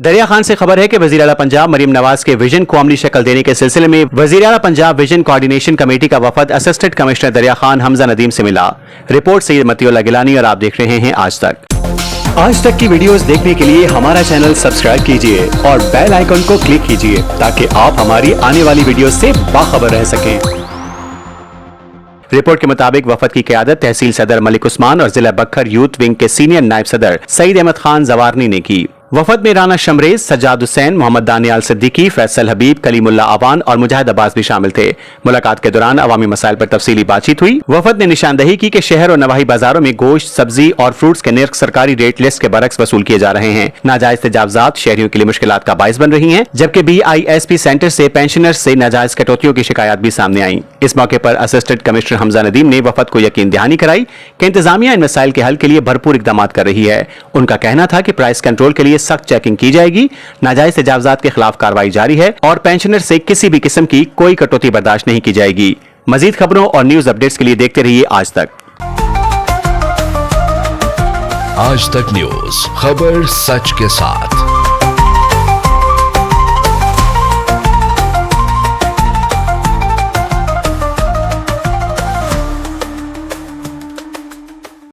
دریا خان سے خبر ہے کہ وزیر اعلیٰ پنجاب مریم نواز کے ویژن کو عملی شکل دینے کے سلسلے میں وزیر اعلیٰ پنجاب ویژن کوارڈینیشن کمیٹی کا وفد اسسٹنٹ کمشنر دریا خان حمزہ ندیم سے ملا۔ رپورٹ سید متی اللہ گیلانی اور آپ دیکھ رہے ہیں آج تک۔ آج تک کی ویڈیوز دیکھنے کے لیے ہمارا چینل سبسکرائب کیجئے اور بیل آئیکن کو کلک کیجئے تاکہ آپ ہماری آنے والی ویڈیوز سے باخبر رہ سکیں۔ رپورٹ کے مطابق وفد کی قیادت تحصیل صدر ملک عثمان اور ضلع بکھر یوتھ ونگ کے سینئر نائب صدر سعید احمد خان زوارنی نے کی۔ وفد میں رانا شمریز، سجاد حسین، محمد دانیال صدیقی، فیصل حبیب، کلیم اللہ آوان اور مجاہد عباس بھی شامل تھے۔ ملاقات کے دوران عوامی مسائل پر تفصیلی بات چیت ہوئی۔ وفد نے نشاندہی کی کہ شہر اور نواحی بازاروں میں گوشت، سبزی اور فروٹس کے نرخ سرکاری ریٹ لسٹ کے برعکس وصول کیے جا رہے ہیں۔ ناجائز تجاوزات شہریوں کے لیے مشکلات کا باعث بن رہی ہیں، جبکہ BISP سینٹر سے پینشنرز سے ناجائز کٹوتیوں کی شکایات بھی سامنے آئیں۔ اس موقع پر اسسٹنٹ کمشنر حمزہ ندیم نے وفد کو یقین دہانی کرائی کہ انتظامیہ ان مسائل کے حل کے لیے بھرپور اقدامات کر رہی ہے۔ ان کا کہنا تھا کہ پرائس کنٹرول کے لیے سخت چیکنگ کی جائے گی، ناجائز تجاوزات کے خلاف کارروائی جاری ہے اور پینشنر سے کسی بھی قسم کی کوئی کٹوتی برداشت نہیں کی جائے گی۔ مزید خبروں اور نیوز اپڈیٹس کے لیے دیکھتے رہیے آج تک۔ آج تک نیوز، خبر سچ کے ساتھ۔